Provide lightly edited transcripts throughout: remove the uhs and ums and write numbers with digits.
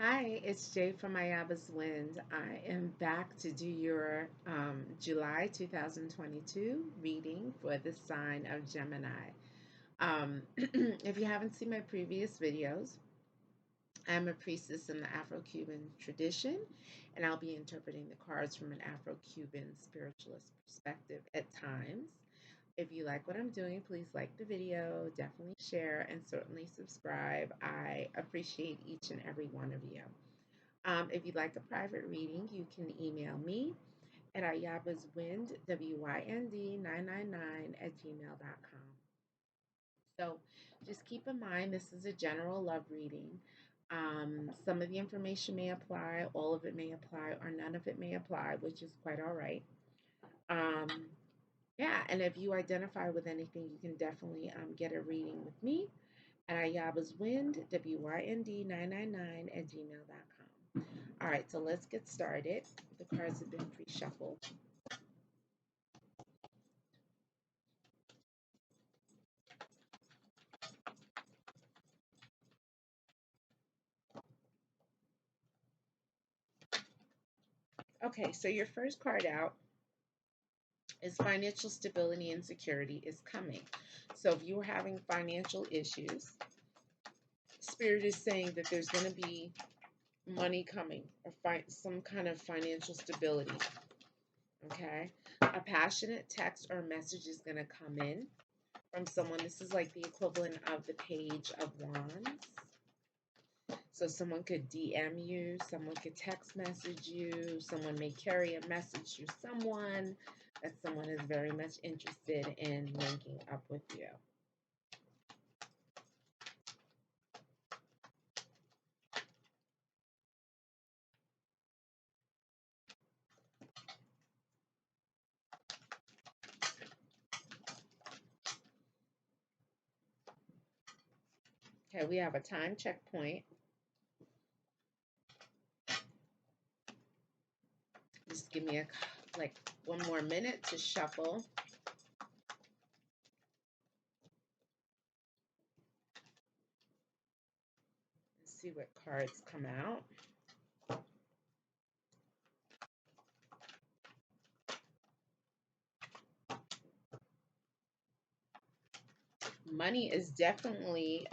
Hi, it's Jay from Ayaba's Wind. I am back to do your July 2022 reading for the sign of Gemini. If you haven't seen my previous videos, I'm a priestess in the Afro-Cuban tradition, and I'll be interpreting the cards from an Afro-Cuban spiritualist perspective at times. If you like what I'm doing, please like the video, definitely share, and certainly subscribe. I appreciate each and every one of you. If you'd like a private reading, you can email me at ayabaswind, WYND 999 at gmail.com. So just keep in mind, this is a general love reading. Some of the information may apply, all of it may apply, or none of it may apply, which is quite all right. Um, yeah, and if you identify with anything, you can definitely get a reading with me at ayabaswind, WYND 999 at gmail.com. All right, so let's get started. The cards have been pre-shuffled. Okay, so your first card out is financial stability and security is coming. So if you were having financial issues, Spirit is saying that there's going to be money coming or some kind of financial stability. Okay, a passionate text or message is going to come in from someone. This is like the equivalent of the Page of Wands. So someone could DM you, someone could text message you, someone may carry a message to someone that someone is very much interested in linking up with you. Okay, we have a time checkpoint. Just give me like one more minute to shuffle. Let's see what cards come out. Money is definitely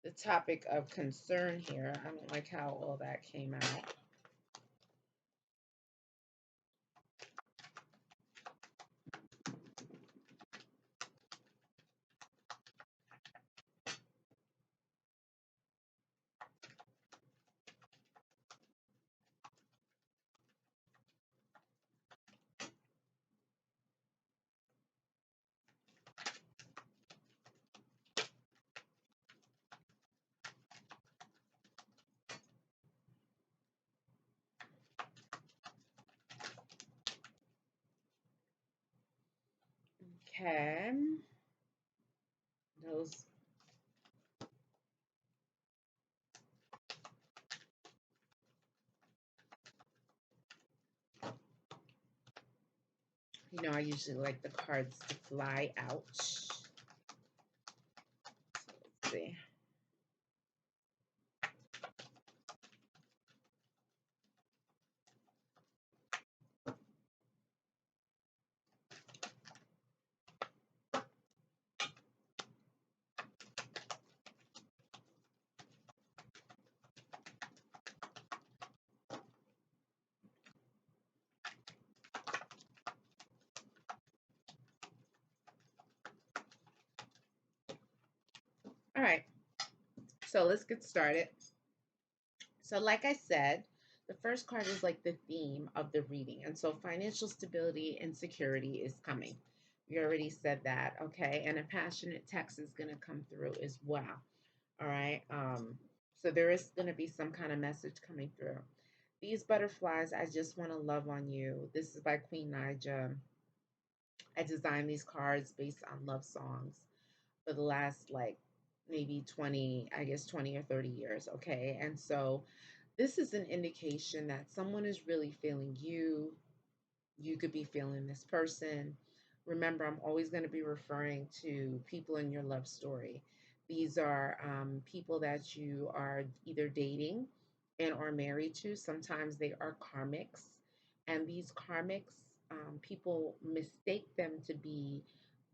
the topic of concern here. I don't like how all that came out. Okay. Those. You know, I usually like the cards to fly out. So let's see. All right, so let's get started. So like I said, the first card is like the theme of the reading. And so financial stability and security is coming. We already said that, okay? And a passionate text is going to come through as well. All right. So there is going to be some kind of message coming through. These butterflies, I just want to love on you. This is by Queen Naija. I designed these cards based on love songs for the last like maybe 20, I guess 20 or 30 years. Okay. And so this is an indication that someone is really feeling you. You could be feeling this person. Remember, I'm always going to be referring to people in your love story. These are people that you are either dating and or married to. Sometimes they are karmics, and these karmics, people mistake them to be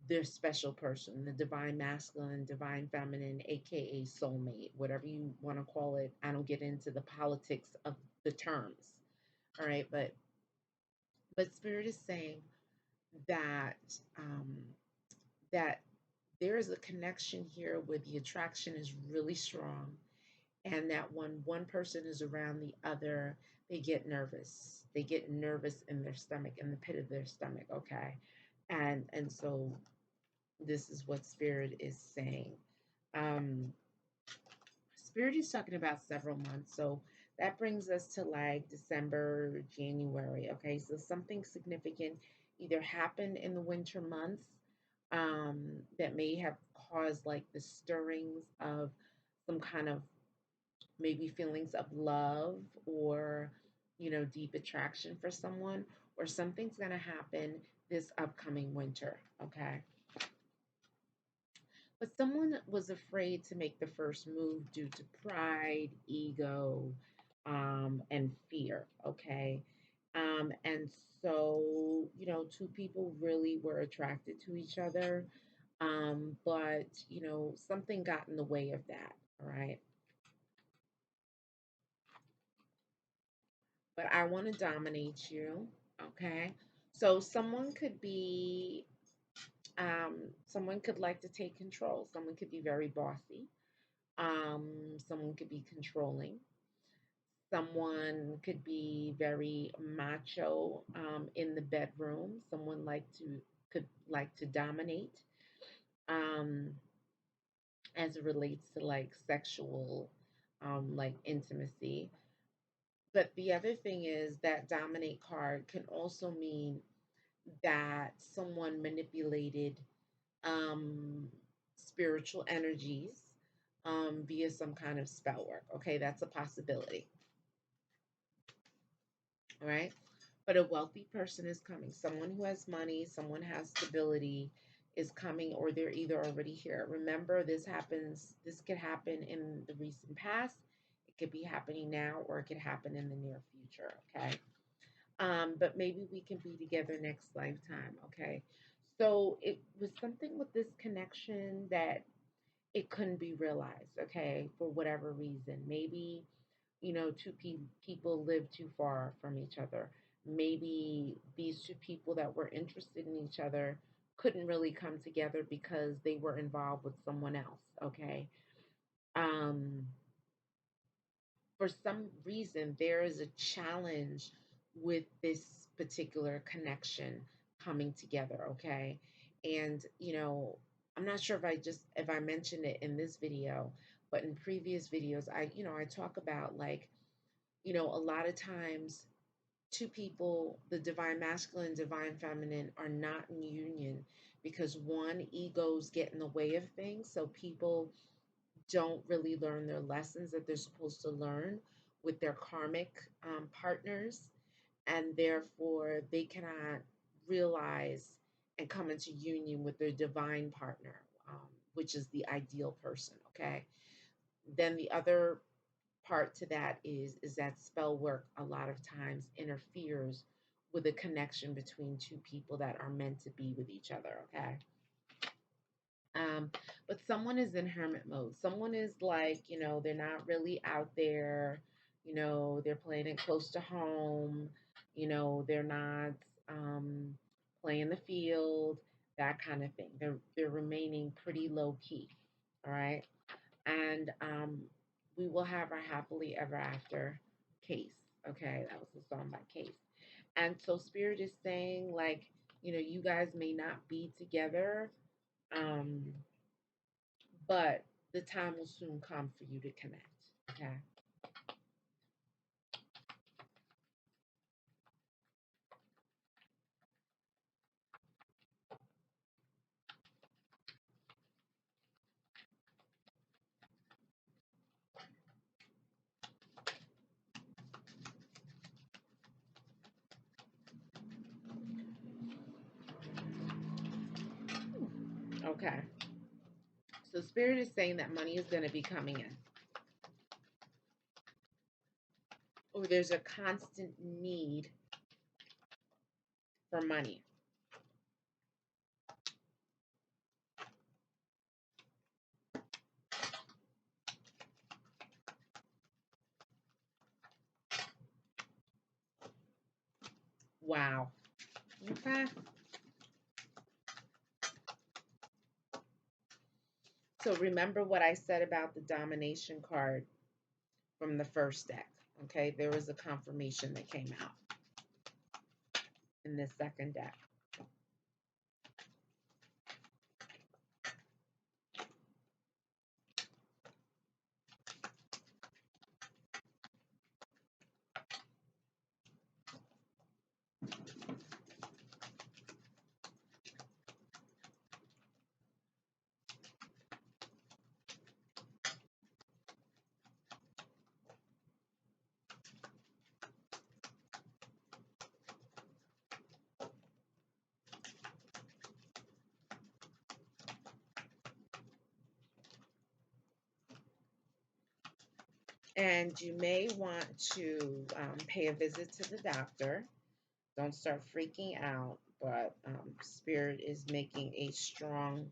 their special person, the divine masculine, divine feminine, aka soulmate, whatever you want to call it. I don't get into the politics of the terms, all right, but spirit is saying that that there is a connection here where the attraction is really strong, and that when one person is around the other, they get nervous. They get nervous in their stomach, in the pit of their stomach, okay? And so this is what spirit is saying. Um, Spirit is talking about several months. So that brings us to like December, January. Okay. So something significant either happened in the winter months that may have caused like the stirrings of some kind of maybe feelings of love or, deep attraction for someone, or something's going to happen this upcoming winter. Okay. But someone was afraid to make the first move due to pride, ego, and fear. Okay. And so, two people really were attracted to each other. But, something got in the way of that. All right. But I want to dominate you. Okay. So someone could like to take control. Someone could be very bossy. Someone could be controlling. Someone could be very macho in the bedroom. Someone could like to dominate um, as it relates to like sexual like intimacy. But the other thing is that dominate card can also mean that someone manipulated um, spiritual energies via some kind of spell work. Okay, that's a possibility. All right. But a wealthy person is coming. Someone who has money, someone has stability is coming, or they're either already here. Remember, this could happen in the recent past. It could be happening now, or it could happen in the near future. Okay. But maybe we can be together next lifetime. Okay. So it was something with this connection that it couldn't be realized. Okay. For whatever reason. Maybe two people live too far from each other. Maybe these two people that were interested in each other couldn't really come together because they were involved with someone else. Okay. Um, for some reason, there is a challenge with this particular connection coming together. Okay. And, I'm not sure if I mentioned it in this video, but in previous videos, I talk about like, a lot of times two people, the divine masculine, divine feminine, are not in union because one, egos get in the way of things. So people don't really learn their lessons that they're supposed to learn with their karmic partners. And therefore, they cannot realize and come into union with their divine partner, which is the ideal person. Okay. Then the other part to that is that spell work a lot of times interferes with a connection between two people that are meant to be with each other. Okay. um but someone is in hermit mode. Someone is like, they're not really out there. They're playing it close to home. They're not playing the field, that kind of thing. They're remaining pretty low key. All right. And we will have our happily ever after case. Okay, that was the song by Case. And so Spirit is saying, like, you guys may not be together, um, but the time will soon come for you to connect. Okay. Okay. So Spirit is saying that money is going to be coming in. Or there's a constant need for money. Wow. Okay. So remember what I said about the domination card from the first deck. Okay, there was a confirmation that came out in this second deck. And you may want to pay a visit to the doctor. Don't start freaking out, but Spirit is making a strong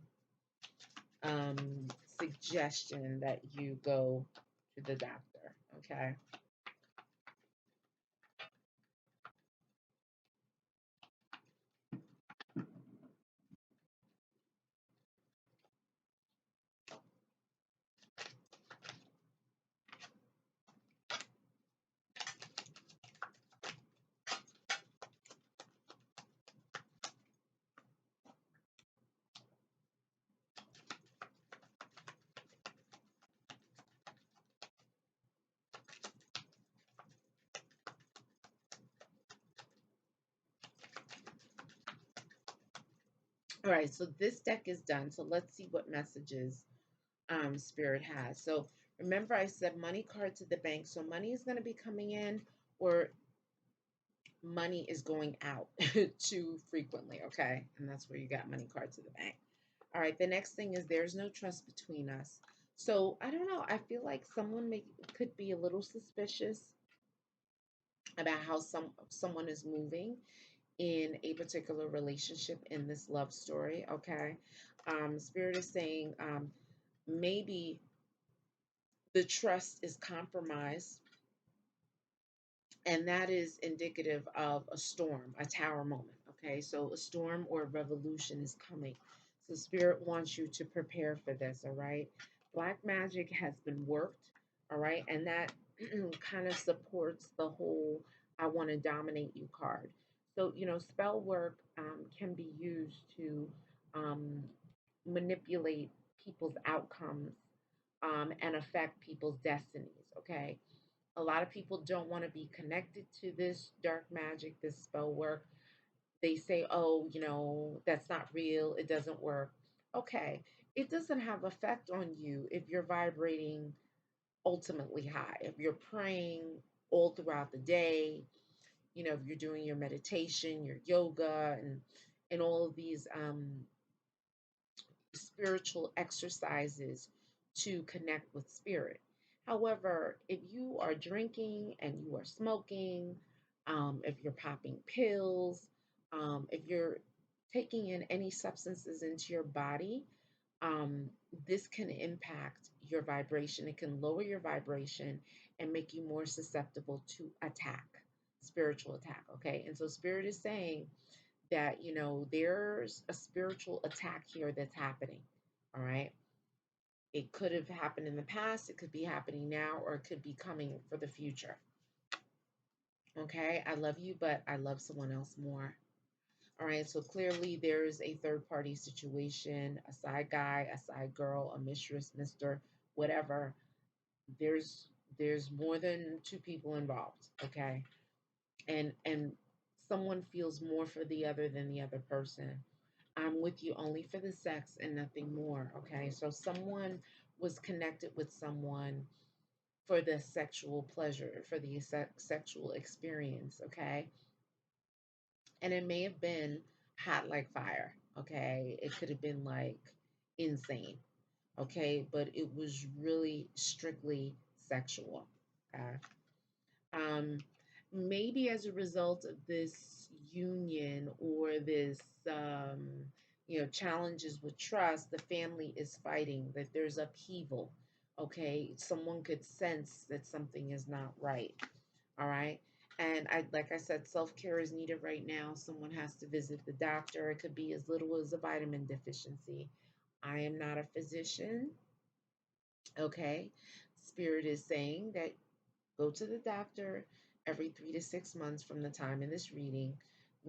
suggestion that you go to the doctor, okay? All right, so this deck is done. So let's see what messages Spirit has. So remember I said money card to the bank. So money is going to be coming in or money is going out too frequently, okay? And that's where you got money card to the bank. All right, the next thing is there's no trust between us. So I don't know. I feel like someone could be a little suspicious about how someone is moving in a particular relationship in this love story, okay? Spirit is saying maybe the trust is compromised, and that is indicative of a storm, a tower moment, okay? So a storm or a revolution is coming. So Spirit wants you to prepare for this, all right? Black magic has been worked, all right? And that kind of supports the whole I want to dominate you card. So, spell work can be used to um, manipulate people's outcomes and affect people's destinies, okay? A lot of people don't want to be connected to this dark magic, this spell work. They say, oh, that's not real. It doesn't work. Okay. It doesn't have effect on you if you're vibrating ultimately high, if you're praying all throughout the day, if you're doing your meditation, your yoga, and all of these spiritual exercises to connect with spirit. However, if you are drinking and you are smoking, if you're popping pills, if you're taking in any substances into your body, um, this can impact your vibration. It can lower your vibration and make you more susceptible to attack, spiritual attack. Okay. And so, Spirit is saying that, there's a spiritual attack here that's happening. All right. It could have happened in the past, it could be happening now, or it could be coming for the future. Okay. I love you, but I love someone else more. All right. So clearly there's a third party situation, a side guy, a side girl, a mistress, Mr. Whatever. There's there's more than two people involved. Okay. And someone feels more for the other than the other person. I'm with you only for the sex and nothing more. Okay. So someone was connected with someone for the sexual pleasure, for the sexual experience. Okay. And it may have been hot like fire. Okay. It could have been like insane. okay? But it was really strictly sexual, okay? Um, Maybe as a result of this union or this, challenges with trust, the family is fighting, that there's upheaval, okay? Someone could sense that something is not right, all right? And like I said, self-care is needed right now. Someone has to visit the doctor. It could be as little as a vitamin deficiency. I am not a physician, okay? Spirit is saying that go to the doctor every 3 to 6 months from the time in this reading.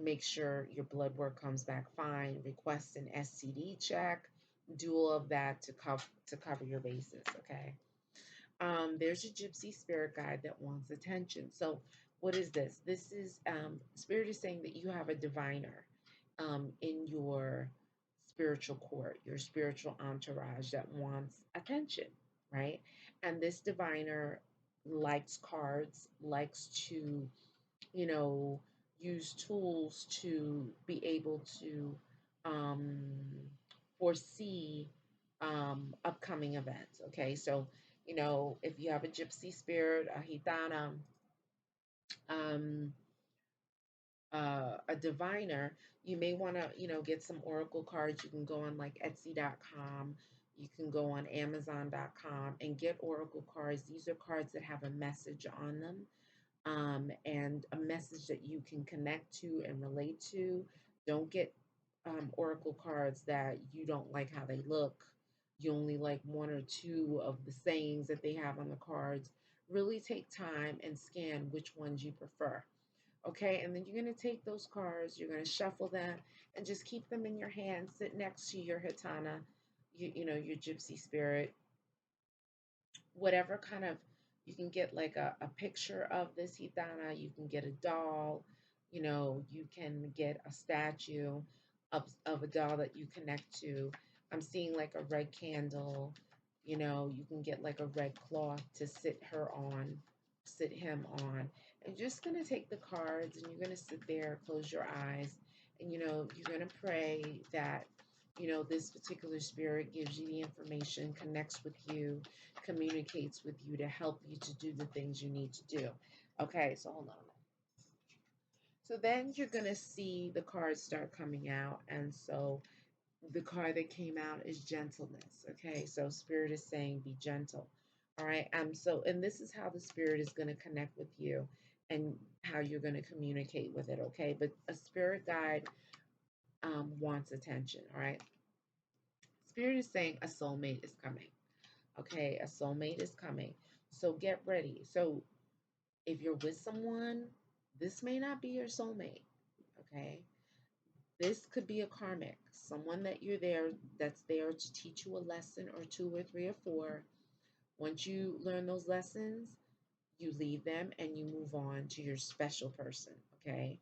Make sure your blood work comes back fine. Request an STD check. Do all of that to cover your bases. Okay. There's a gypsy spirit guide that wants attention. So, what is this? This is spirit is saying that you have a diviner in your spiritual court, your spiritual entourage that wants attention, right? And this diviner likes cards, likes to, you know, use tools to be able to um, foresee upcoming events. Okay, so if you have a gypsy spirit, a gitana, um, a diviner, you may want to, get some oracle cards. You can go on like Etsy.com. You can go on Amazon.com and get oracle cards. These are cards that have a message on them, and a message that you can connect to and relate to. Don't get oracle cards that you don't like how they look. You only like one or two of the sayings that they have on the cards. Really take time and scan which ones you prefer. Okay, and then you're going to take those cards, you're going to shuffle them, and just keep them in your hand. Sit next to your hitana, your gypsy spirit, whatever kind of, you can get like a picture of this gitana, you can get a doll, you can get a statue of a doll that you connect to. I'm seeing like a red candle, you can get like a red cloth to sit her on, sit him on. And you're just going to take the cards and you're going to sit there, close your eyes, and you're going to pray that this particular spirit gives you the information, connects with you, communicates with you to help you to do the things you need to do. Okay, so hold on. So then you're going to see the cards start coming out. And so the card that came out is gentleness. Okay, so spirit is saying be gentle. All right, and this is how the spirit is going to connect with you and how you're going to communicate with it. Okay, but a spirit guide wants attention. All right, spirit is saying a soulmate is coming. Okay, a soulmate is coming. So get ready. So if you're with someone, this may not be your soulmate. Okay, this could be a karmic, someone that you're there, that's there to teach you a lesson or two or three or four. Once you learn those lessons, you leave them and you move on to your special person. Okay,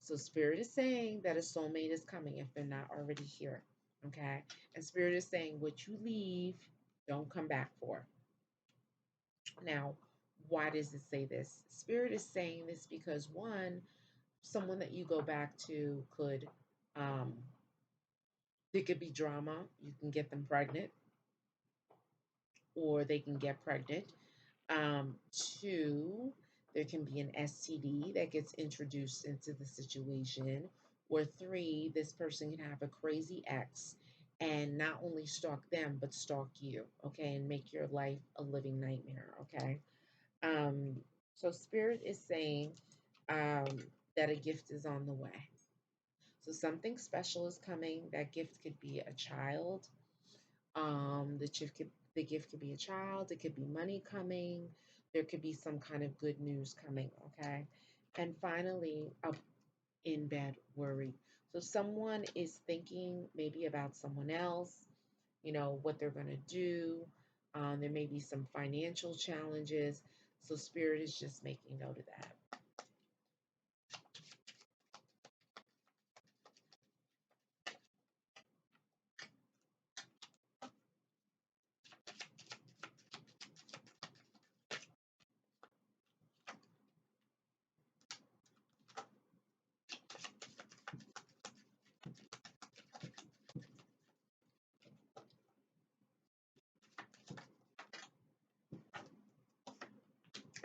so spirit is saying that a soulmate is coming if they're not already here. Okay, and spirit is saying what you leave, don't come back for. Now, why does it say this? Spirit is saying this because one, someone that you go back to could, um, there could be drama. You can get them pregnant, or they can get pregnant. Two, there can be an STD that gets introduced into the situation. Or three, this person can have a crazy ex and not only stalk them, but stalk you, okay, and make your life a living nightmare, okay? Um, so Spirit is saying that a gift is on the way. So something special is coming. That gift could be a child. The gift could be a child. It could be money coming. There could be some kind of good news coming. Okay, and finally, a in bed worry. So someone is thinking maybe about someone else. What they're going to do. There may be some financial challenges. So Spirit is just making note of that.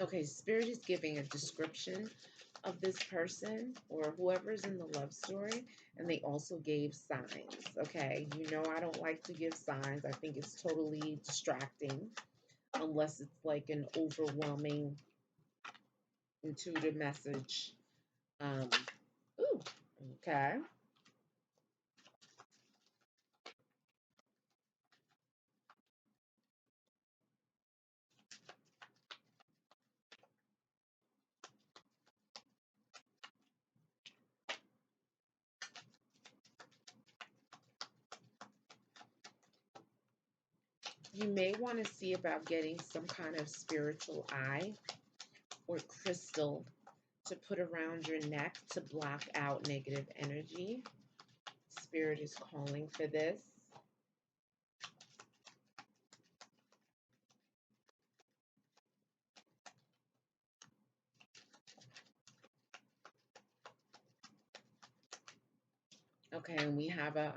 Okay, Spirit is giving a description of this person or whoever's in the love story, and they also gave signs. Okay, you know, I don't like to give signs, I think it's totally distracting unless it's like an overwhelming intuitive message. Um, ooh, okay. You may want to see about getting some kind of spiritual eye or crystal to put around your neck to block out negative energy. Spirit is calling for this. Okay, and we have a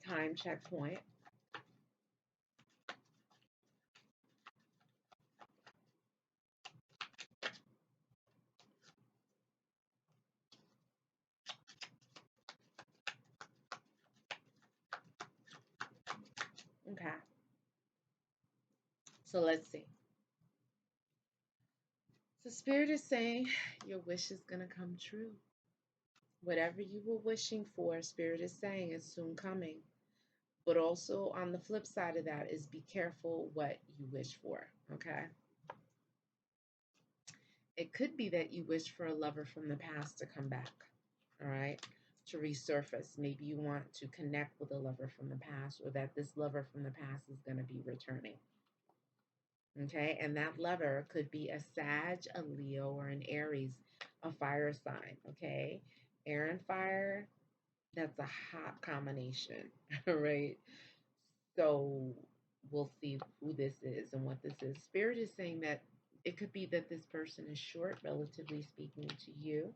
time checkpoint. Okay, so let's see. So Spirit is saying your wish is gonna come true. Whatever you were wishing for, Spirit is saying is soon coming. But also on the flip side of that is be careful what you wish for. Okay. It could be that you wish for a lover from the past to come back. All right. To resurface. Maybe you want to connect with a lover from the past, or that this lover from the past is going to be returning. Okay. And that lover could be a Sag, a Leo, or an Aries, a fire sign. Okay. Air and fire, that's a hot combination. All right. So we'll see who this is and what this is. Spirit is saying that it could be that this person is short, relatively speaking, to you.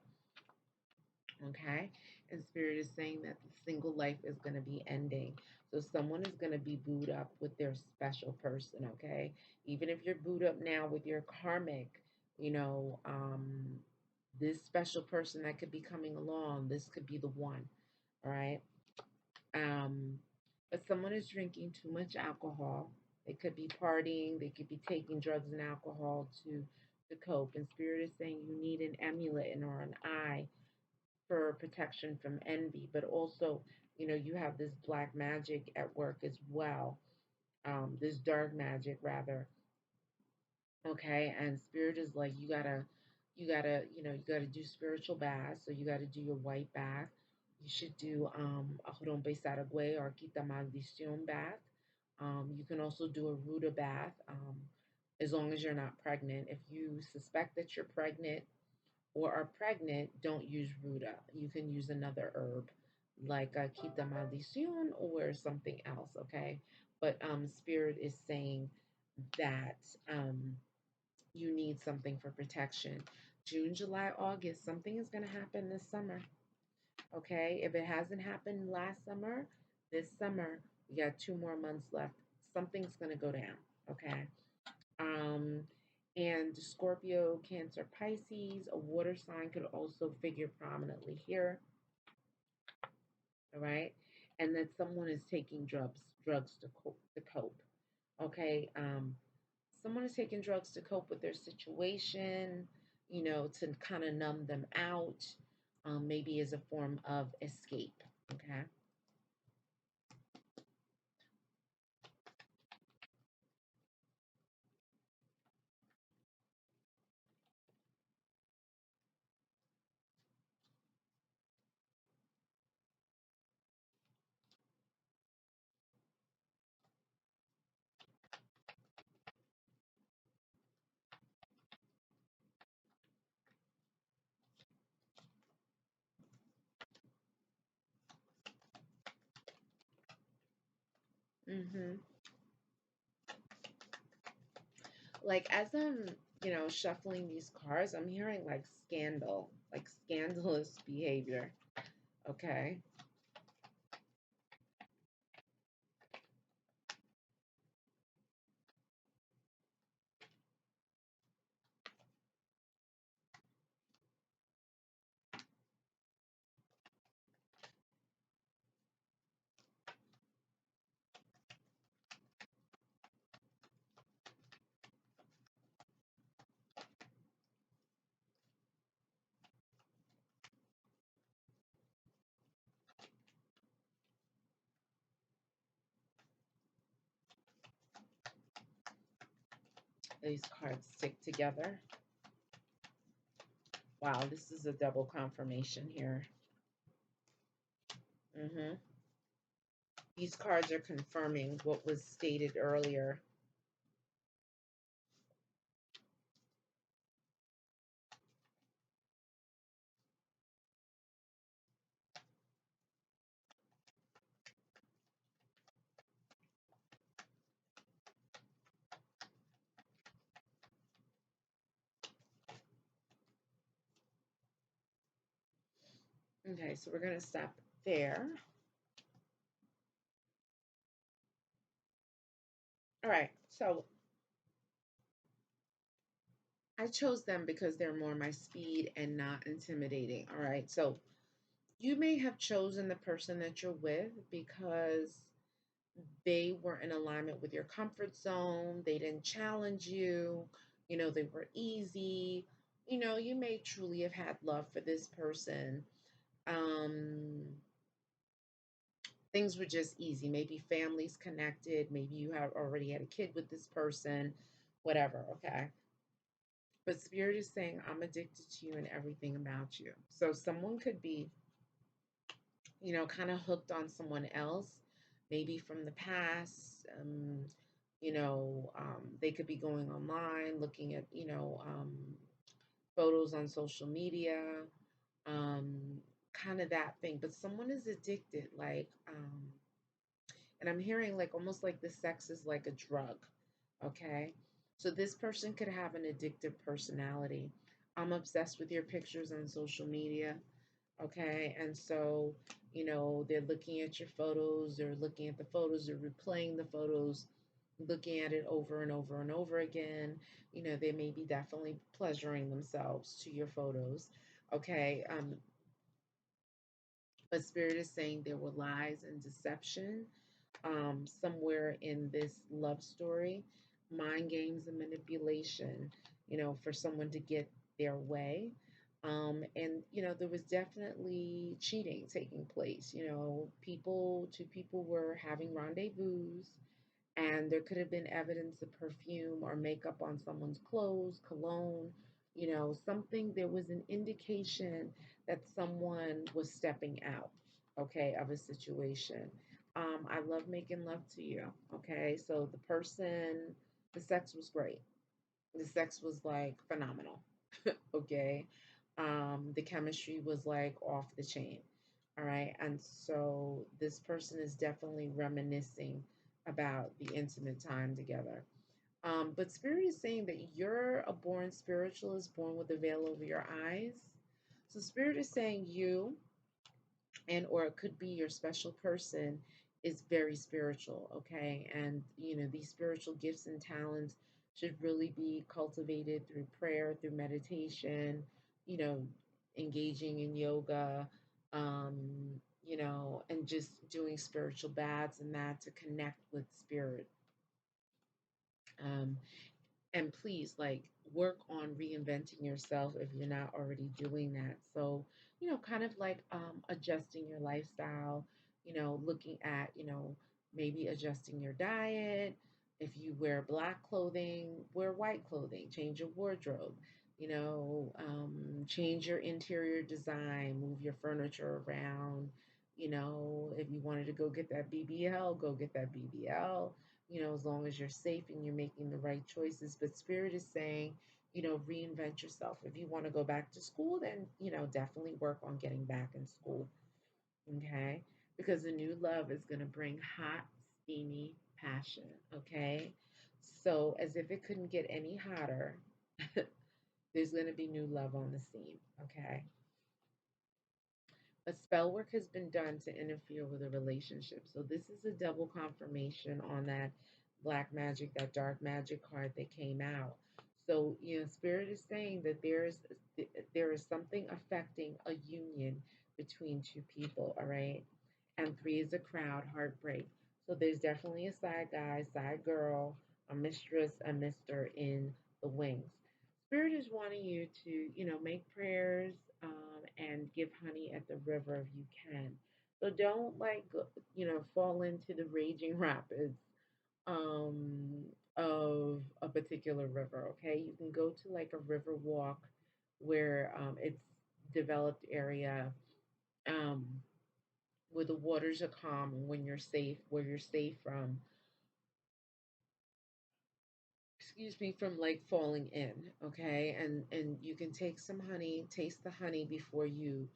Okay. And Spirit is saying that the single life is going to be ending. So someone is going to be booed up with their special person. Okay. Even if you're booed up now with your karmic, you know, this special person that could be coming along, this could be the one. All right. Um, but someone is drinking too much alcohol. They could be partying. They could be taking drugs and alcohol to cope. And Spirit is saying you need an amulet and or an eye for protection from envy. But also, you know, you have this black magic at work as well. This dark magic rather. Okay, and Spirit is like you gotta do spiritual baths. So you gotta do your white bath. You should do a rompe saragüey or quita maldición bath. You can also do a ruda bath, as long as you're not pregnant. If you suspect that you're pregnant or are pregnant, don't use ruda. You can use another herb like a quita maldición or something else. Okay, but Spirit is saying that you need something for protection. June, July, August, something is going to happen this summer. Okay, if it hasn't happened last summer, this summer, we got 2 more months left. Something's going to go down. Okay. Um, and Scorpio, Cancer, Pisces, a water sign could also figure prominently here. All right. And that someone is taking drugs to cope. Okay. Someone is taking drugs to cope with their situation, you know, to kind of numb them out, maybe as a form of escape. Okay. Mm-hmm. Like as I'm, you know, shuffling these cards, I'm hearing like scandal, like scandalous behavior. Okay. These cards stick together. Wow, this is a double confirmation here. Hmm. These cards are confirming what was stated earlier. Okay, so we're going to stop there. All right, so I chose them because they're more my speed and not intimidating. All right, so you may have chosen the person that you're with because they were in alignment with your comfort zone. They didn't challenge you. They were easy. You may truly have had love for this person. Um, Things were just easy. Maybe families connected. Maybe you have already had a kid with this person, whatever. Okay. But Spirit is saying, I'm addicted to you and everything about you. So someone could be, kind of hooked on someone else, maybe from the past. They could be going online, looking at, photos on social media, um, kind of that thing. But someone is addicted, and I'm hearing like almost like the sex is like a drug. Okay. So this person could have an addictive personality. I'm obsessed with your pictures on social media. Okay. And so, they're looking at your photos, they're looking at the photos, they're replaying the photos, looking at it over and over and over again. They may be definitely pleasuring themselves to your photos. Okay. But Spirit is saying there were lies and deception somewhere in this love story, mind games and manipulation, for someone to get their way. And there was definitely cheating taking place. Two people were having rendezvous, and there could have been evidence of perfume or makeup on someone's clothes, cologne, something. There was an indication that someone was stepping out, okay, of a situation. I love making love to you, okay? So the sex was great. The sex was like phenomenal, okay? The chemistry was like off the chain. All right. And so this person is definitely reminiscing about the intimate time together. But Spirit is saying that you're a born spiritualist, born with a veil over your eyes. So Spirit is saying you, and or it could be your special person, is very spiritual, okay? And these spiritual gifts and talents should really be cultivated through prayer, through meditation, you know engaging in yoga, um and just doing spiritual baths and that to connect with spirit. um and please, like, work on reinventing yourself if you're not already doing that. So kind of like adjusting your lifestyle, looking at, maybe adjusting your diet. If you wear black clothing, wear white clothing, change your wardrobe, change your interior design, move your furniture around. If you wanted to go get that BBL, go get that BBL, as long as you're safe and you're making the right choices. But Spirit is saying, reinvent yourself. If you want to go back to school, then, definitely work on getting back in school. Okay. Because the new love is going to bring hot, steamy passion. Okay. So, as if it couldn't get any hotter, there's going to be new love on the scene. Okay. A spell work has been done to interfere with a relationship. So this is a double confirmation on that black magic, that dark magic card that came out. So, Spirit is saying that there is something affecting a union between two people, all right? And three is a crowd, heartbreak. So there's definitely a side guy, side girl, a mistress, a mister in the wings. Spirit is wanting you to, make prayers, and give honey at the river if you can. So don't, like, fall into the raging rapids. um, of a particular river. Okay, you can go to like a river walk where it's developed area, um, where the waters are calm and when you're safe, where you're safe from, excuse me, from like falling in. Okay, and you can take some honey, taste the honey before you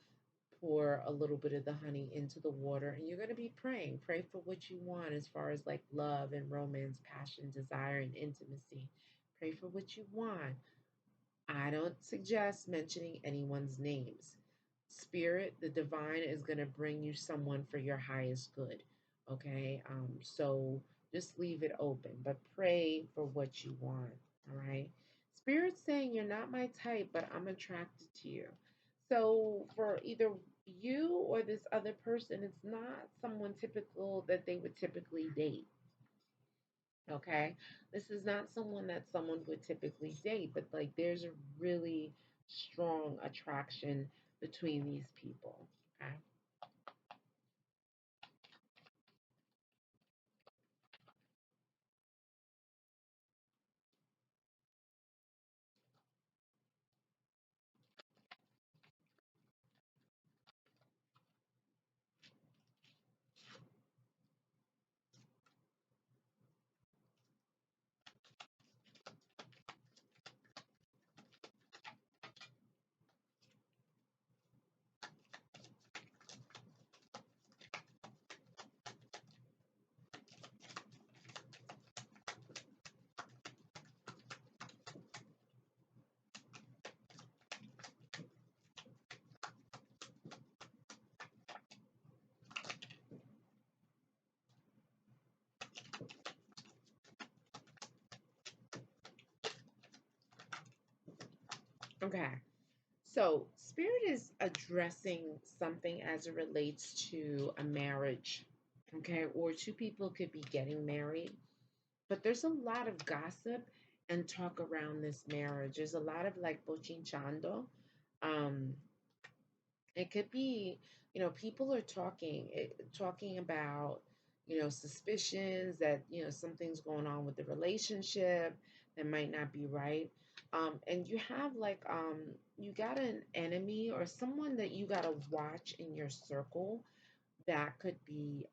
pour a little bit of the honey into the water, and you're going to be praying. Pray for what you want as far as like love and romance, passion, desire, and intimacy. Pray for what you want. I don't suggest mentioning anyone's names. Spirit, the divine is going to bring you someone for your highest good. Okay. So just leave it open, but pray for what you want. All right. Spirit's saying you're not my type, but I'm attracted to you. So for either you or this other person, it's not someone typical that they would typically date. Okay. This is not someone that someone would typically date, but like there's a really strong attraction between these people. Okay. Okay. So spirit is addressing something as it relates to a marriage. Okay. Or two people could be getting married, but there's a lot of gossip and talk around this marriage. There's a lot of like bochinchando. Um, it could be, people are talking about, suspicions that, something's going on with the relationship that might not be right. And you have like, you got an enemy or someone that you got to watch in your circle that could be,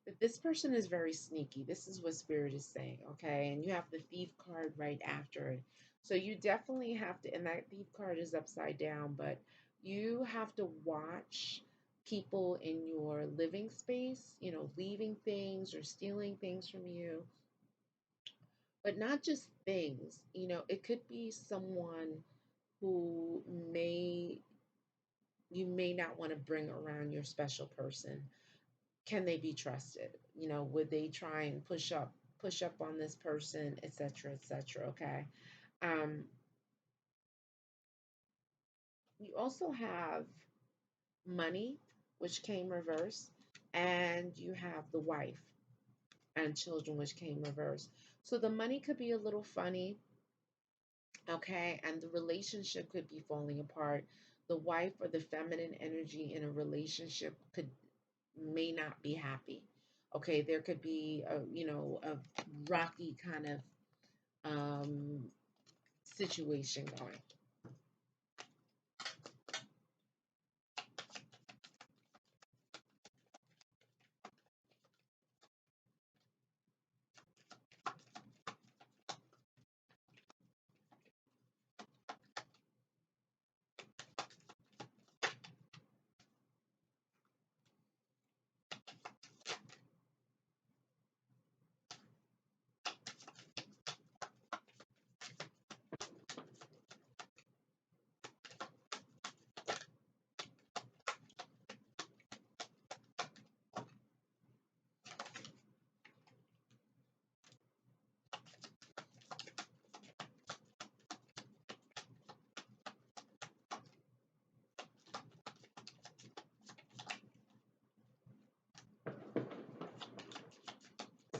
that this person is very sneaky. This is what spirit is saying, okay? And you have the thief card right after it. So you definitely have to, and that thief card is upside down, but you have to watch people in your living space, leaving things or stealing things from you, but not just things. It could be someone who you may not want to bring around your special person. Can they be trusted? Would they try and push up on this person, etc., etc. Okay. Um, you also have money, which came reverse, and you have the wife and children, which came reverse. So the money could be a little funny, okay, and the relationship could be falling apart. The wife or the feminine energy in a relationship could may not be happy. Okay, there could be a rocky kind of um, situation going.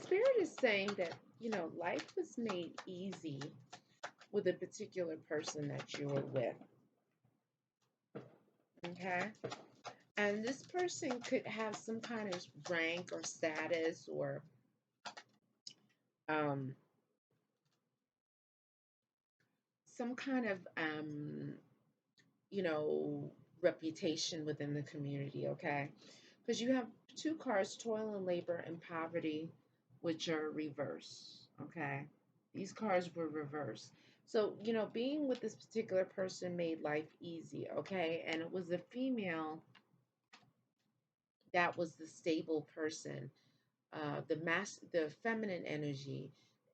Spirit is saying that life was made easy with a particular person that you were with. Okay, And this person could have some kind of rank or status or um, some kind of, you know, reputation within the community, okay? Because you have two cards, toil and labor and poverty, which are reverse, okay? These cards were reversed. So, you know, being with this particular person made life easy, okay? And it was a female that was the stable person, the feminine energy.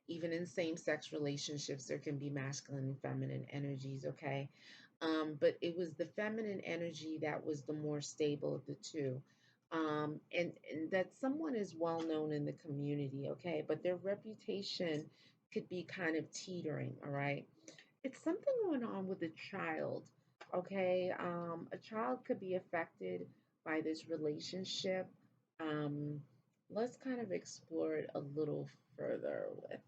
Even in same-sex relationships there can be masculine and feminine energies, okay? But it was the feminine energy that was the more stable of the two. And that someone is well known in the community, okay, but their reputation could be kind of teetering, all right? It's something going on with a child, okay? A child could be affected by this relationship. um, let's kind of explore it a little further with.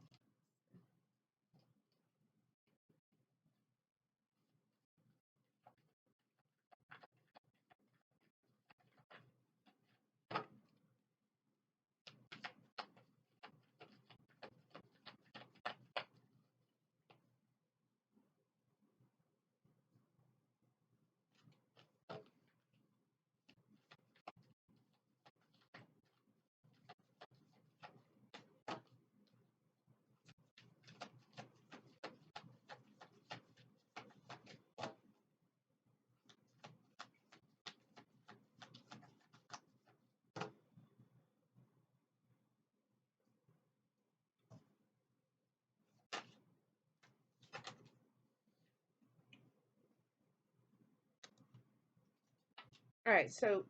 All right, so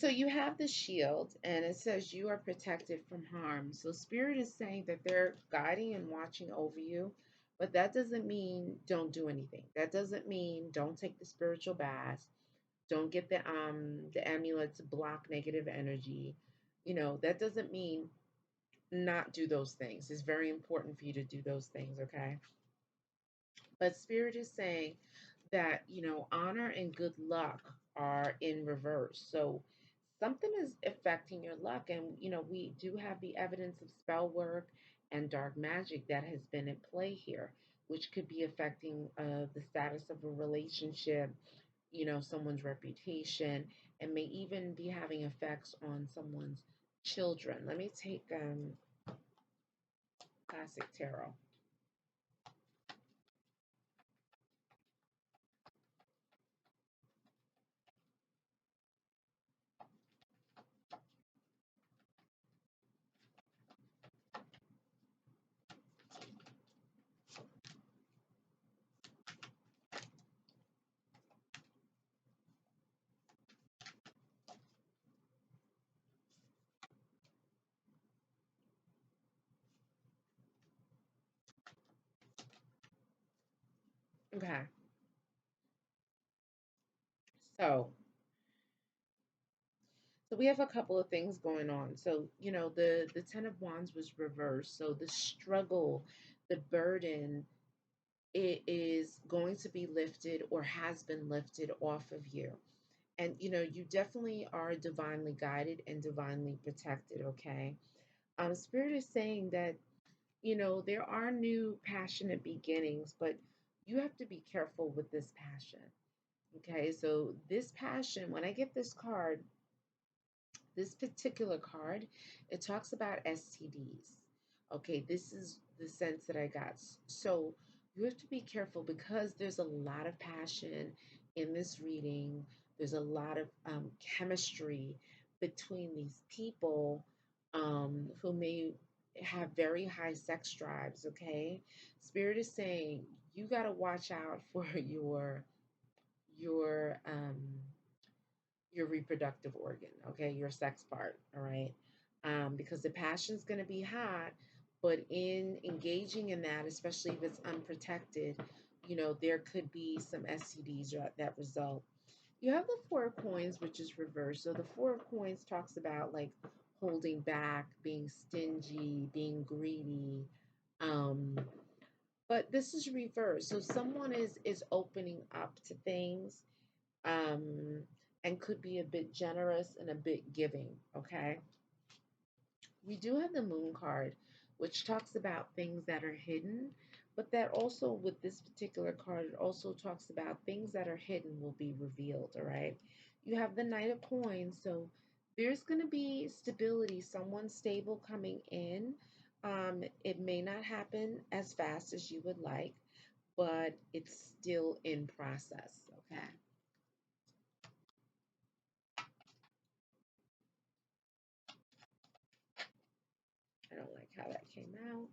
you have the shield, and it says you are protected from harm. So Spirit is saying that they're guiding and watching over you, but that doesn't mean don't do anything. That doesn't mean don't take the spiritual bath. Don't get the amulet to block negative energy. You know, that doesn't mean not do those things. It's very important for you to do those things, okay? But Spirit is saying that, you know, honor and good luck are in reverse. So something is affecting your luck. And, you know, we do have the evidence of spell work and dark magic that has been in play here, which could be affecting the status of a relationship, you know, someone's reputation, and may even be having effects on someone's children. Let me take classic tarot. Okay. So, so we have a couple of things going on. So, you know, the 10 of wands was reversed. So the struggle, the burden, it is going to be lifted or has been lifted off of you. And you know, you definitely are divinely guided and divinely protected, okay? Spirit is saying that, you know, there are new passionate beginnings, but you have to be careful with this passion. Okay, so this passion, when I get this card, this particular card, it talks about STDs. Okay, this is the sense that I got. So you have to be careful because there's a lot of passion in this reading. There's a lot of chemistry between these people who may have very high sex drives. Okay, Spirit is saying you got to watch out for your your reproductive organ, okay, your sex part, all right, because the passion's going to be hot, but in engaging in that, especially if it's unprotected, you know, there could be some STDs that result. You have the Four of Coins, which is reversed. So the Four of Coins talks about like holding back, being stingy, being greedy. Um, but this is reversed. So someone is opening up to things, um, and could be a bit generous and a bit giving. Okay. We do have the moon card, which talks about things that are hidden, but that also, with this particular card, it also talks about things that are hidden will be revealed. All right. You have the Knight of Coins, so there's going to be stability, someone stable coming in. It may not happen as fast as you would like, but it's still in process. Okay. I don't like how that came out.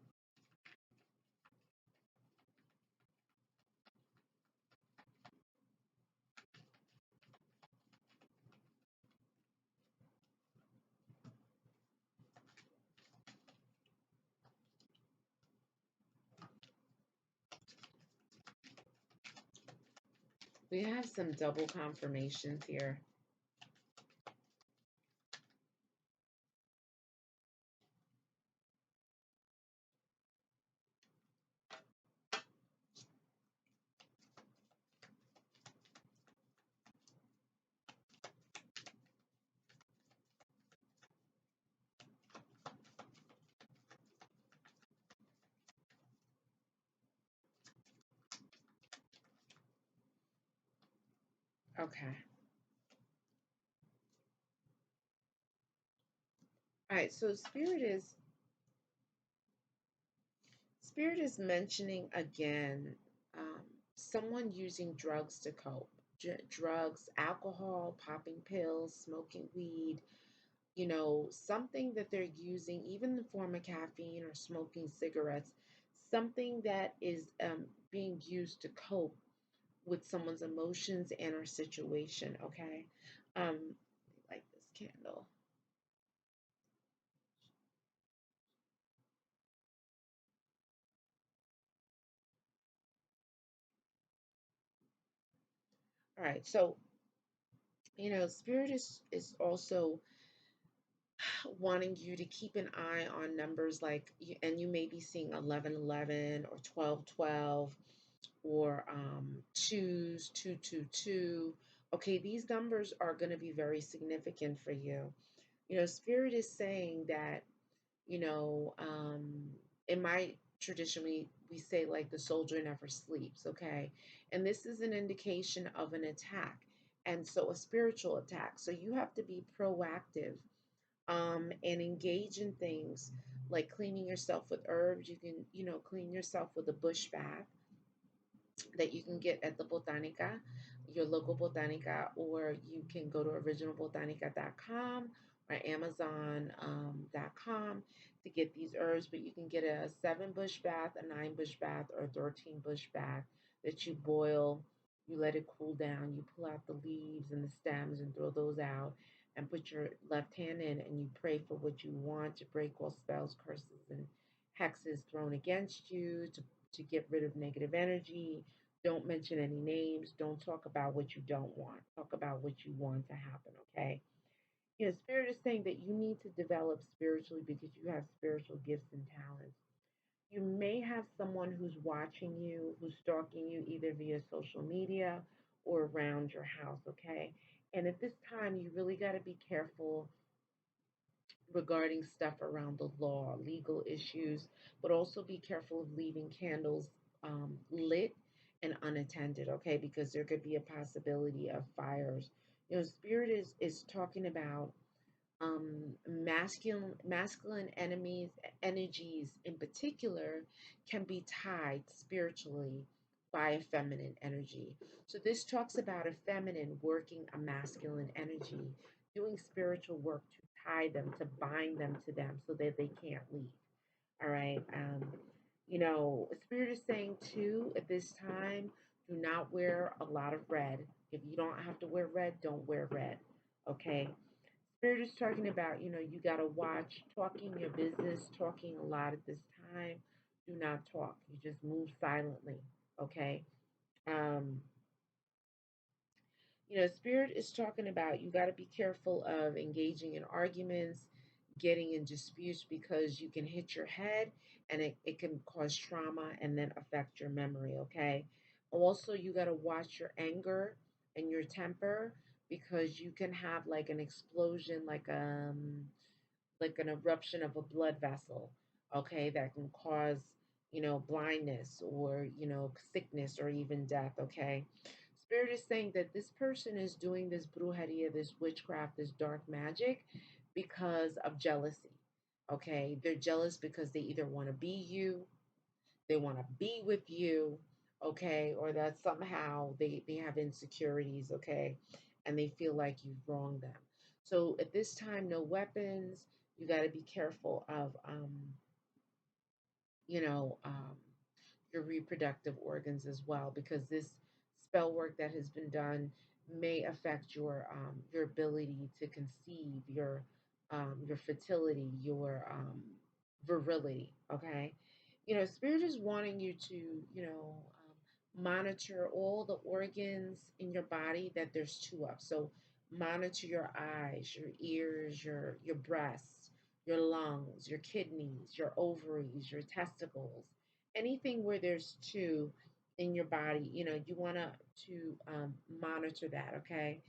We have some double confirmations here. Okay. All right. So spirit is mentioning again, um, someone using drugs to cope. Drugs, alcohol, popping pills, smoking weed. Something that they're using, even in the form of caffeine or smoking cigarettes. Something that is being used to cope with someone's emotions and or situation. Okay. Like this candle. All right. So, spirit is also wanting you to keep an eye on numbers like, and you may be seeing 1111 or 1212 or twos, 222. Okay, these numbers are going to be very significant for you. Spirit is saying that, you know, um, in my tradition, we say like the soldier never sleeps, okay? And this is an indication of an attack. And so a spiritual attack. So you have to be proactive and engage in things like cleaning yourself with herbs. You can, clean yourself with a bush bath that you can get at the Botanica, your local Botanica, or you can go to originalbotanica.com or Amazon.com to get these herbs. But you can get a 7 bush bath, a 9 bush bath, or a 13 bush bath that you boil. You let it cool down. You pull out the leaves and the stems and throw those out and put your left hand in and you pray for what you want to break all spells, curses, and hexes thrown against you, to get rid of negative energy. Don't mention any names. Don't talk about what you don't want. Talk about what you want to happen, okay? Spirit is saying that you need to develop spiritually because you have spiritual gifts and talents. You may have someone who's watching you, who's stalking you either via social media or around your house, okay? And at this time, you really got to be careful regarding stuff around the law, legal issues, but also be careful of leaving candles lit and unattended, okay? Because there could be a possibility of fires. Spirit is talking about masculine enemies energies in particular can be tied spiritually by a feminine energy. So this talks about a feminine working a masculine energy, doing spiritual work to tie them, to bind them to them so that they can't leave. All right. Spirit is saying too at this time, do not wear a lot of red. If you don't have to wear red, don't wear red. Okay. Spirit is talking about, you got to watch talking your business, talking a lot at this time. Do not talk. You just move silently. Okay. Um, Spirit is talking about you got to be careful of engaging in arguments, getting in disputes because you can hit your head and it can cause trauma and then affect your memory. Okay. Also, you got to watch your anger. and your temper, because you can have like an explosion, like an eruption of a blood vessel, okay, that can cause, blindness or, sickness or even death, okay? Spirit is saying that this person is doing this brujeria, this witchcraft, this dark magic because of jealousy, okay? They're jealous because they either want to be you, they want to be with you, okay, or that somehow they have insecurities, okay, and they feel like you've wronged them. So at this time, no weapons. You got to be careful of, you know, um, your reproductive organs as well, because this spell work that has been done may affect your ability to conceive, your fertility, your virility. Okay, Spirit is wanting you to, monitor all the organs in your body that there's two of. So monitor your eyes, your ears, your breasts, your lungs, your kidneys, your ovaries, your testicles, anything where there's two in your body. You want to monitor that. Okay.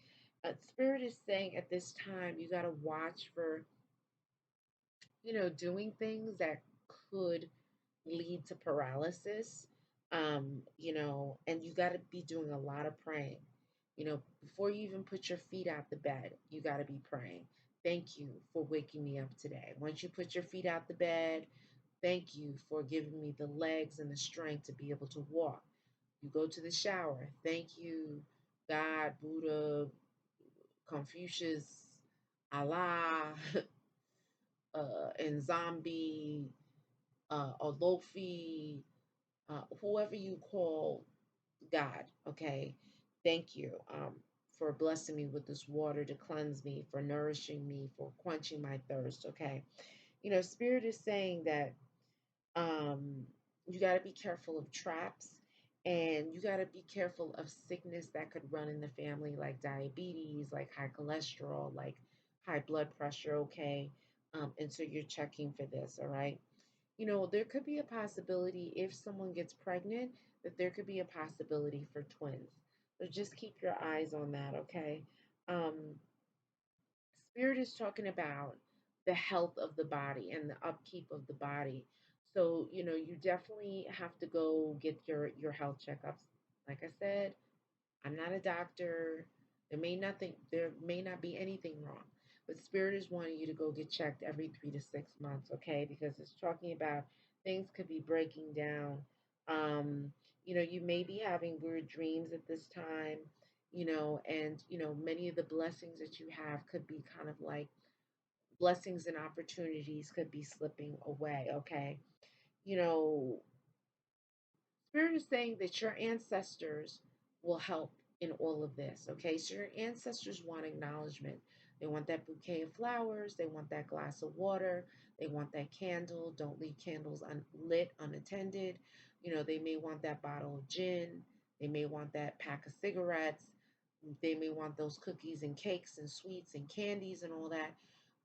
Spirit is saying at this time you got to watch for, doing things that could lead to paralysis. And you got to be doing a lot of praying. Before you even put your feet out the bed, you got to be praying. Thank you for waking me up today. Once you put your feet out the bed, thank you for giving me the legs and the strength to be able to walk. You go to the shower. Thank you, God, Buddha, Confucius, Allah, and zombie, Olofi, whoever you call God, okay? Thank you for blessing me with this water to cleanse me, for nourishing me, for quenching my thirst, okay? Spirit is saying that um, you got to be careful of traps, and you got to be careful of sickness that could run in the family, like diabetes, like high cholesterol, like high blood pressure, okay? And so you're checking for this, all right? There could be a possibility if someone gets pregnant that there could be a possibility for twins. So just keep your eyes on that, okay? Um, Spirit is talking about the health of the body and the upkeep of the body. So, you definitely have to go get your health checkups. Like I said, I'm not a doctor. There may not be anything wrong. But Spirit is wanting you to go get checked every 3 to 6 months, okay? Because it's talking about things could be breaking down. Um, you may be having weird dreams at this time, and many of the blessings that you have could be kind of like blessings and opportunities could be slipping away, okay? You know, Spirit is saying that your ancestors will help in all of this, okay? So your ancestors want acknowledgement. They want that bouquet of flowers. They want that glass of water. They want that candle. Don't leave candles unlit, unattended. They may want that bottle of gin. They may want that pack of cigarettes. They may want those cookies and cakes and sweets and candies and all that.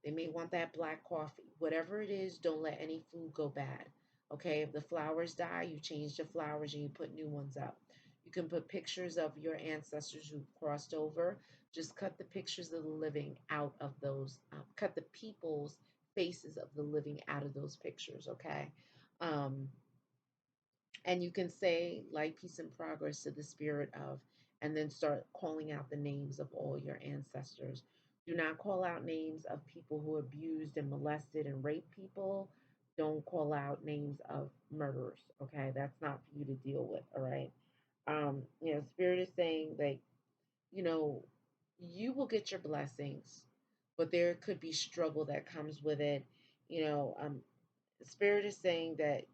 They may want that black coffee. Whatever it is, don't let any food go bad. Okay, if the flowers die, you change the flowers and you put new ones up. You can put pictures of your ancestors who crossed over. Just cut the pictures of the living out of those, cut the people's faces of the living out of those pictures, okay? Um, and you can say light, peace, and progress to the spirit of, and then start calling out the names of all your ancestors. Do not call out names of people who abused and molested and raped people. Don't call out names of murderers. Okay, that's not for you to deal with. All right. Spirit is saying like, you know, you will get your blessings, but there could be struggle that comes with it. You know, um, Spirit is saying that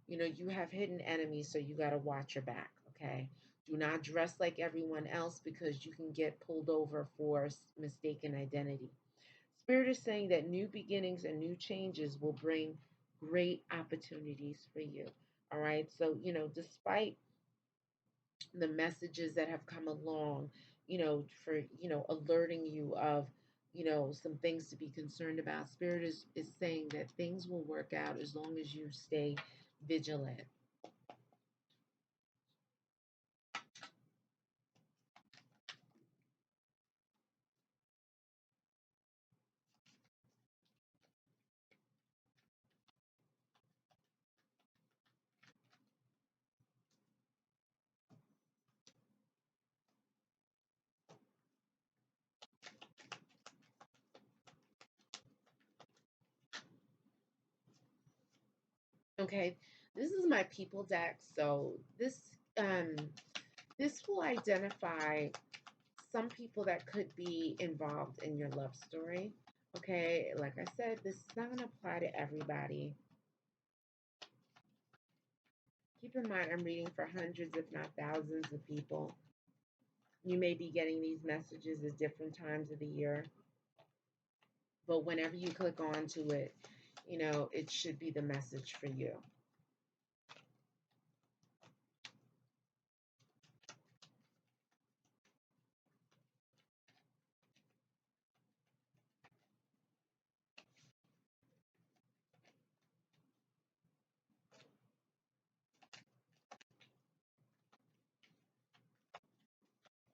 you have hidden enemies, so you got to watch your back, okay? Do not dress like everyone else because you can get pulled over for mistaken identity. Spirit is saying that new beginnings and new changes will bring great opportunities for you. All right. So, despite the messages that have come along, for, alerting you of, some things to be concerned about, Spirit is saying that things will work out as long as you stay vigilant. Okay, this is my people deck. So um this will identify some people that could be involved in your love story. Okay, like I said, this is not going to apply to everybody. Keep in mind, I'm reading for hundreds, if not thousands, of people. You may be getting these messages at different times of the year, but whenever you click onto it, it should be the message for you.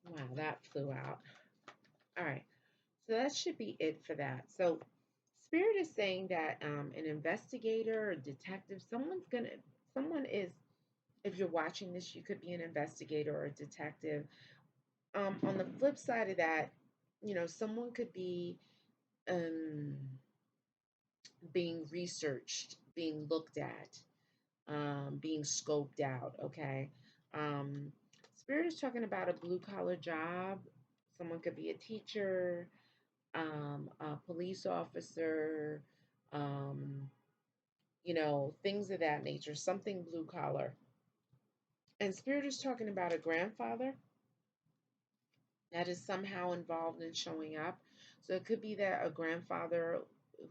Wow, that flew out. All right. So that should be it for that. So Spirit is saying that an investigator or detective, someone is, if you're watching this, you could be an investigator or a detective. On the flip side of that, someone could be um, being researched, being looked at, being scoped out. Okay. Um, Spirit is talking about a blue collar job. Someone could be a teacher, a police officer, um, things of that nature, something blue collar. And Spirit is talking about a grandfather that is somehow involved in showing up. So it could be that a grandfather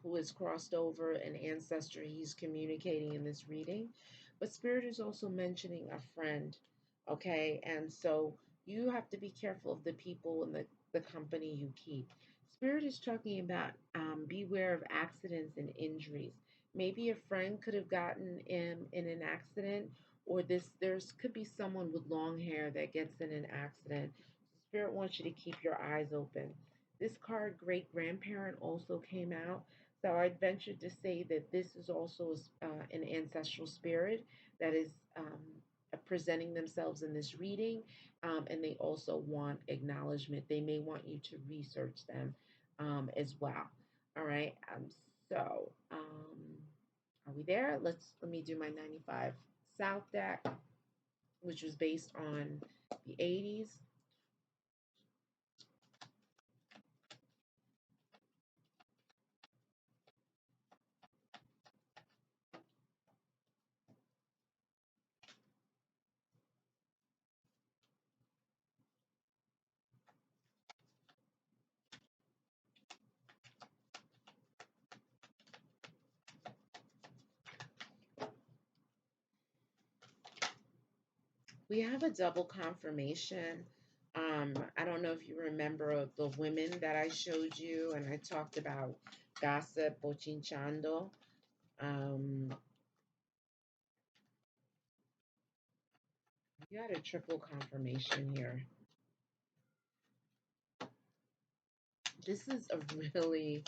who has crossed over an ancestor he's communicating in this reading. But Spirit is also mentioning a friend, okay? And so you have to be careful of the people and the company you keep. Spirit is talking about beware of accidents and injuries. Maybe a friend could have gotten in an accident, or there's could be someone with long hair that gets in an accident. Spirit wants you to keep your eyes open. This card, great grandparent, also came out. So I'd venture to say that this is also an ancestral spirit that is presenting themselves in this reading, and they also want acknowledgement. They may want you to research them as well. All right. So, are we there? Let me do my 95 South deck, which was based on the 80s. We have a double confirmation. I don't know if you remember the women that I showed you, and I talked about gossip, bochinchando. Um, you had a triple confirmation here. This is a really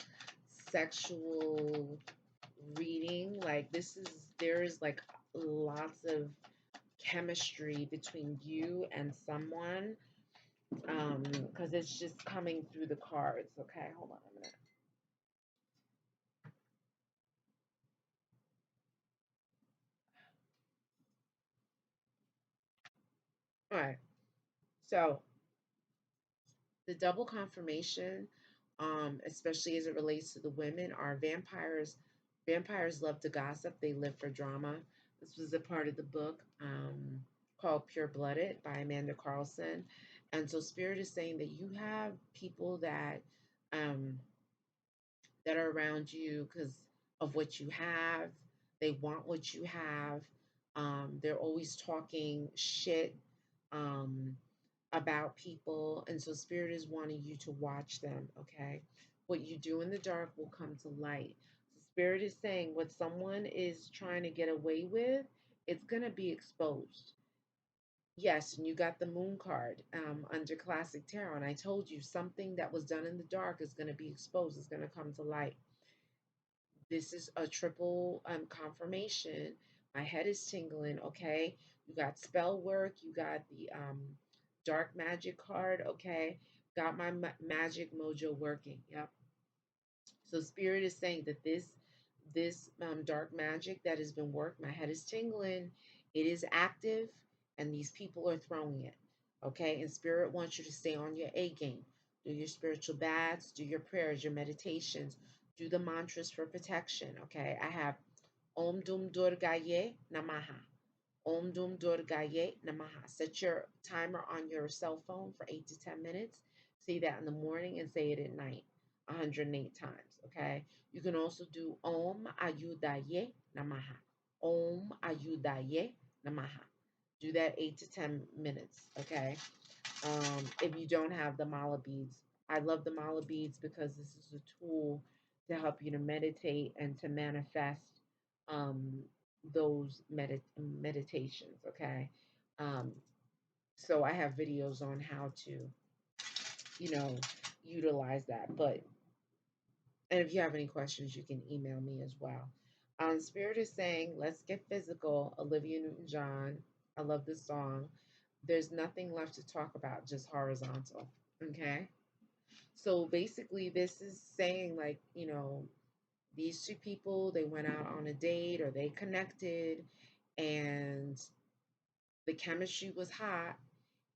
sexual reading. Like, there is like lots of chemistry between you and someone, because it's just coming through the cards. Okay, hold on a minute. All right, so the double confirmation, especially as it relates to the women, are vampires. Vampires love to gossip. They live for drama. This was a part of the book called Pure Blooded by Amanda Carlson. And so Spirit is saying that you have people um, that are around you because of what you have. They want what you have. They're always talking shit. Um, about people. And so Spirit is wanting you to watch them, okay? What you do in the dark will come to light. So Spirit is saying what someone is trying to get away with, it's going to be exposed. Yes, and you got the moon card under classic tarot. And I told you something that was done in the dark is going to be exposed, is going to come to light. This is a triple confirmation. My head is tingling, okay? You got spell work, you got the dark magic card, okay? Got my magic mojo working. Yep. So Spirit is saying that this dark magic that has been worked. My head is tingling. It is active, and these people are throwing it. Okay, and Spirit wants you to stay on your A game. Do your spiritual baths, do your prayers, your meditations, do the mantras for protection. Okay, I have Om Dum Durgaye Namaha. Om Dum Durgaye Namaha. Set your timer on your cell phone for 8 to 10 minutes. Say that in the morning and say it at night 108 times. Okay. You can also do Om Ayudaye Namaha. Om Ayudaye Namaha. Do that 8 to 10 minutes. Okay. If you don't have the mala beads, I love the mala beads because this is a tool to help you to meditate and to manifest um, those meditations. Okay, um, so I have videos on how to, you know, utilize that. But and if you have any questions, you can email me as well. Spirit is saying, "Let's get physical." Olivia Newton-John. I love this song. There's nothing left to talk about, just horizontal. Okay. So basically, this is saying, like, these two people, they went out on a date or they connected and the chemistry was hot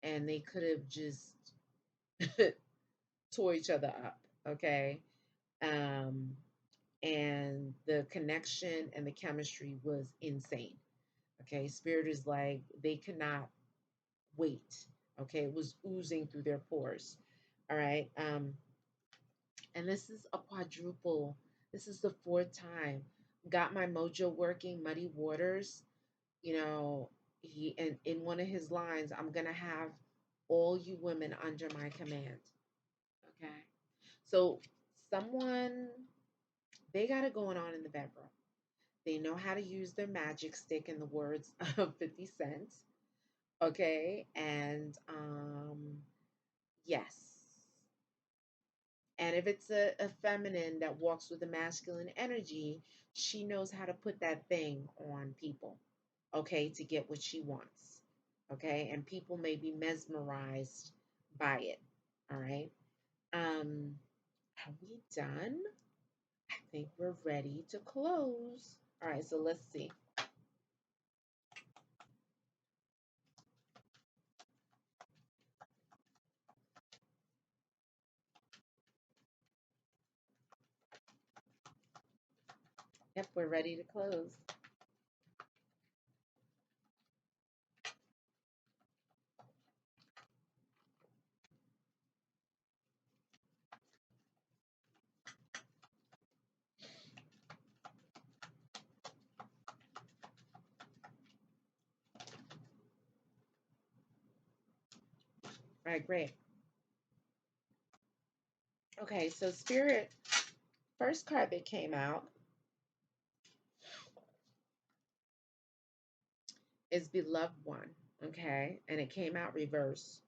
and they could have just tore each other up. Okay. Um, and the connection and the chemistry was insane. Okay. Spirit is like, they could not wait. Okay. It was oozing through their pores. All right. And this is a quadruple. This is the fourth time. Got my mojo working, muddy waters. You know, he and in one of his lines, I'm gonna have all you women under my command. Okay. So someone they got it going on in the bedroom. They know how to use their magic stick in the words of 50 Cent. Okay. And yes. And if it's a feminine that walks with a masculine energy, she knows how to put that thing on people, okay, to get what she wants, okay? And people may be mesmerized by it, all right? Are we done? I think we're ready to close. All right, so let's see. Yep, we're ready to close. All right, great. Okay, so Spirit, first card that came out is Beloved One, okay? And it came out reverse.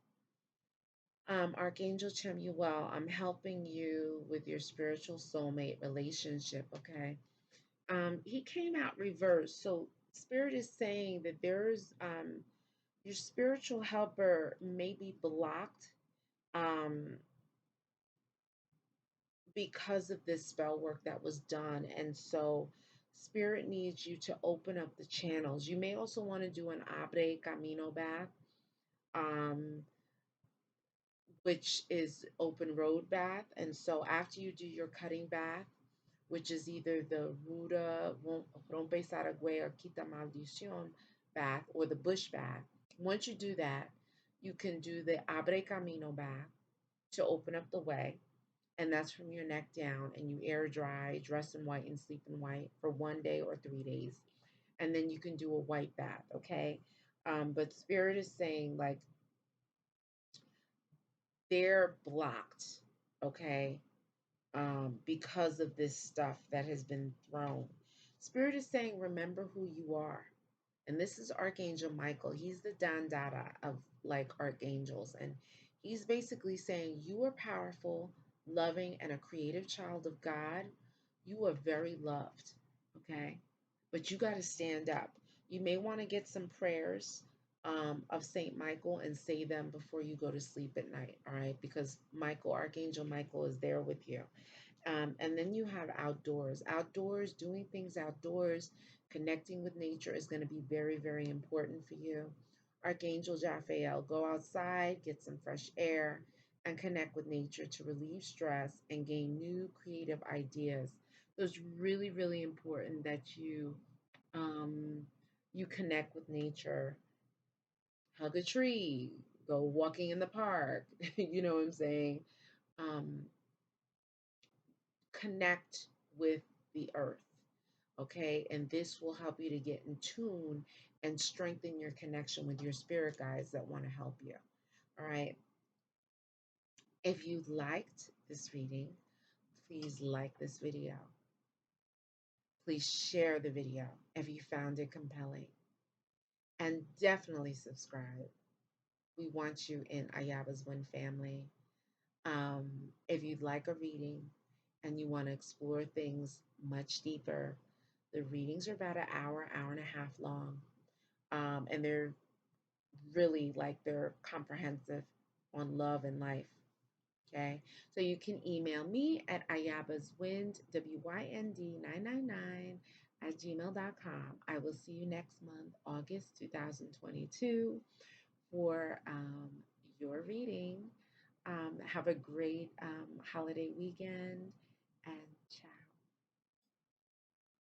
Archangel Chemuel, I'm helping you with your spiritual soulmate relationship, okay? He came out reverse. So Spirit is saying that there's your spiritual helper may be blocked um because of this spell work that was done. And so Spirit needs you to open up the channels. You may also want to do an Abre Camino bath. Um, which is open road bath. And so after you do your cutting bath, which is either the Ruda, Rompe Saragüey, or Quita Maldición bath, or the bush bath, once you do that, you can do the Abre Camino bath to open up the way. And that's from your neck down. And you air dry, dress in white, and sleep in white for 1 day or 3 days. And then you can do a white bath, okay? But Spirit is saying, like, they're blocked, okay, because of this stuff that has been thrown. Spirit is saying, remember who you are. And this is Archangel Michael. He's the Dandara of like archangels. And he's basically saying, you are powerful, loving, and a creative child of God. You are very loved, okay? But you got to stand up. You may want to get some prayers of Saint Michael and say them before you go to sleep at night, all right? Because Michael, Archangel Michael, is there with you. And then you have outdoors. Outdoors, doing things outdoors, connecting with nature is going to be very, very important for you. Archangel Raphael, go outside, get some fresh air, and connect with nature to relieve stress and gain new creative ideas. So it's really, really important that um, you connect with nature. Hug a tree, go walking in the park. You know what I'm saying? Um, Connect with the earth. Okay, and this will help you to get in tune and strengthen your connection with your spirit guides that want to help you. All right, if you liked this reading, please like this video. Please share the video if you found it compelling, and definitely subscribe. We want you in Ayaba's One family. um, if you'd like a reading and you want to explore things much deeper, the readings are about an hour, hour and a half long. And they're really like they're comprehensive on love and life. Okay. So you can email me at ayabaswind, WYND 999 at gmail.com. I will see you next month, August 2022, for your reading. Have a great holiday weekend